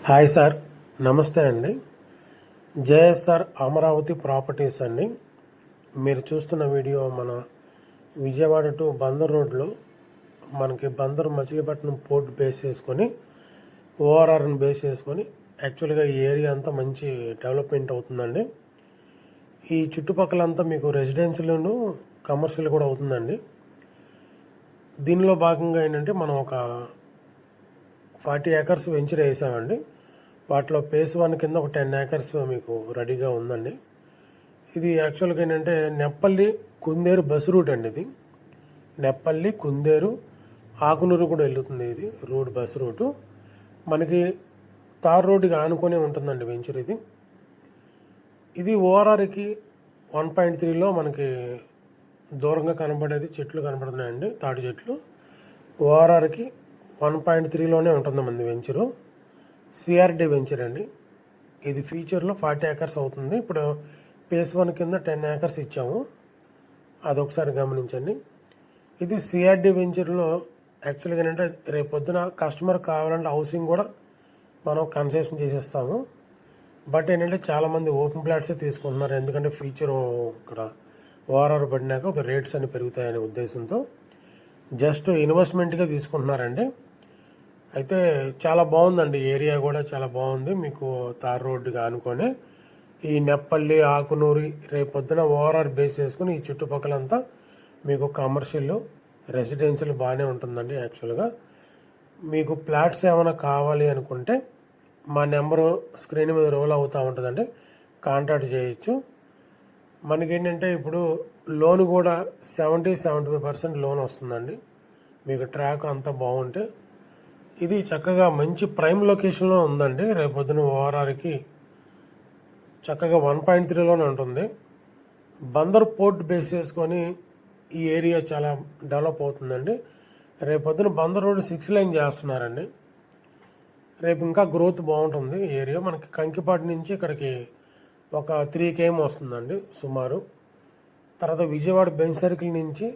Hi sir, నమస్తే అండి. JSR Amaravati properties అండి. మీరు చూస్తున్న వీడియో మన విజయవాడ టు బందర్ రోడ్లో మనకి బందర్ మచిలీపట్నం పోర్ట్ బేస్ చేసుకొని ఓఆర్ఆర్ని బేస్ చేసుకొని యాక్చువల్గా ఈ ఏరియా అంతా మంచి డెవలప్మెంట్ అవుతుందండి. ఈ చుట్టుపక్కలంతా మీకు రెసిడెన్షియల్ను కమర్షియల్ కూడా అవుతుందండి. దీనిలో భాగంగా ఏంటంటే మనం ఒక 40 ఏకర్స్ వెంచర్ వేసామండి. వాటిలో ఫేజ్ 1 కింద ఒక 10 ఏకర్స్ మీకు రెడీగా ఉందండి. ఇది యాక్చువల్గా ఏంటంటే నెప్పల్లి కుందేరు బస్ రూట్ అండి. ఇది నెప్పల్లి కుందేరు ఆకునూరు కూడా వెళ్తుంది. ఇది బస్ రూటు మనకి తార్ రోడ్డుకి ఆనుకొని ఉంటుందండి వెంచర్. ఇది ఓఆర్ఆర్కి 1.3లో మనకి దూరంగా కనబడేది చెట్లు కనబడుతున్నాయండి, తాటి చెట్లు. ఓఆర్ఆర్కి 1.3లోనే ఉంటుంది మంది వెంచరు. సిఆర్డి వెంచర్ అండి. ఇది ఫ్యూచర్లో 40 ఏకర్స్ అవుతుంది. ఇప్పుడు ఫేజ్ 1 కింద 10 ఏకర్స్ ఇచ్చాము, అదొకసారి గమనించండి. ఇది సిఆర్డి వెంచర్లో యాక్చువల్గా ఏంటంటే రేపు పొద్దున కస్టమర్ కావాలంటే హౌసింగ్ కూడా మనం కన్సెషన్ చేసేస్తాము. బట్ ఏంటంటే చాలామంది ఓపెన్ ప్లాట్సే తీసుకుంటున్నారు, ఎందుకంటే ఫ్యూచర్ ఇక్కడ ఓఆర్ఆర్ పడినాక రేట్స్ అన్ని పెరుగుతాయనే ఉద్దేశంతో జస్ట్ ఇన్వెస్ట్మెంట్గా తీసుకుంటున్నారండి. అయితే చాలా బాగుందండి, ఏరియా కూడా చాలా బాగుంది. మీకు తార్ రోడ్డుగా ఆనుకొని ఈ నెప్పల్లి ఆకునూరి రేపొద్దున ఓఆర్ఆర్ బేస్ చేసుకుని ఈ చుట్టుపక్కలంతా మీకు కమర్షియల్ రెసిడెన్షియల్ బాగానే ఉంటుందండి. యాక్చువల్గా మీకు ఫ్లాట్స్ ఏమైనా కావాలి అనుకుంటే మా నెంబరు స్క్రీన్ మీద రోల్ అవుతూ ఉంటుందండి, కాంటాక్ట్ చేయొచ్చు. మనకేంటంటే ఇప్పుడు లోన్ కూడా 70-75% లోన్ వస్తుందండి మీకు, ట్రాక్ అంతా బాగుంటే. ఇది చక్కగా మంచి ప్రైమ్ లొకేషన్లో ఉందండి. రేపొద్దున ఓఆర్ఆర్కి చక్కగా 1.3లోనే ఉంటుంది. బందర్ పోర్ట్ బేస్ చేసుకొని ఈ ఏరియా చాలా డెవలప్ అవుతుందండి. రేపొద్దున బందర్ రోడ్ 6 లైన్ చేస్తున్నారండి. రేపు ఇంకా గ్రోత్ బాగుంటుంది ఏరియా. మనకి కంకిపాటి నుంచి ఇక్కడికి ఒక 3 km వస్తుందండి సుమారు. తర్వాత విజయవాడ బెంచ్ సర్కిల్ నుంచి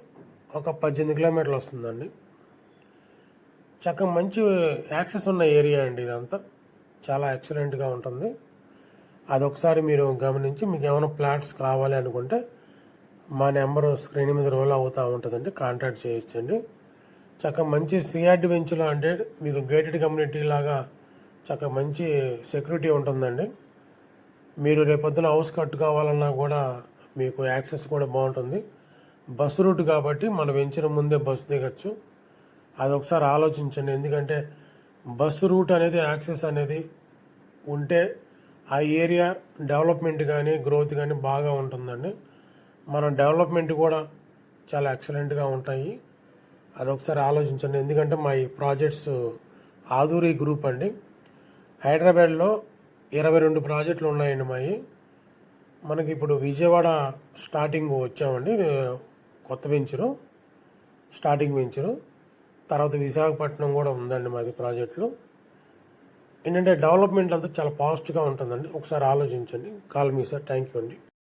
ఒక 18 కిలోమీటర్లు వస్తుందండి. చక్కగా మంచి యాక్సెస్ ఉన్న ఏరియా అండి. ఇదంతా చాలా ఎక్సలెంట్గా ఉంటుంది. అదొకసారి మీరు గమనించి మీకు ఏమైనా ప్లాట్స్ కావాలి అనుకుంటే మా నెంబరు స్క్రీన్ మీద రోల్ అవుతూ ఉంటుందండి, కాంటాక్ట్ చేయొచ్చండి. చక్కగా మంచి సిఆర్డి వెంచర్లో అంటే మీకు గేటెడ్ కమ్యూనిటీ లాగా చక్కగా మంచి సెక్యూరిటీ ఉంటుందండి. మీరు రేపొద్దున హౌస్ కట్టుకోవాలన్నా కూడా మీకు యాక్సెస్ కూడా బాగుంటుంది. బస్సు రూట్ కాబట్టి మన వెంచర్ ముందే బస్సు దిగచ్చు. అదొకసారి ఆలోచించండి, ఎందుకంటే బస్సు రూట్ అనేది యాక్సెస్ అనేది ఉంటే ఆ ఏరియా డెవలప్మెంట్ కానీ గ్రోత్ కానీ బాగా ఉంటుందండి. మన డెవలప్మెంట్ కూడా చాలా ఎక్సలెంట్గా ఉంటాయి. అదొకసారి ఆలోచించండి, ఎందుకంటే మా ఈ ప్రాజెక్ట్స్ ఆదూరి గ్రూప్ అండి. హైదరాబాద్లో 22 ప్రాజెక్టులు ఉన్నాయండి మావి. మనకి ఇప్పుడు విజయవాడ స్టార్టింగ్ వచ్చామండి, కొత్త వెంచరు, స్టార్టింగ్ వెంచరు. తర్వాత విశాఖపట్నం కూడా ఉందండి మాది ప్రాజెక్టులు. ఏంటంటే డెవలప్మెంట్ అంతా చాలా పాజిటివ్గా ఉంటుందండి. ఒకసారి ఆలోచించండి. Call me sir. Thank you అండి.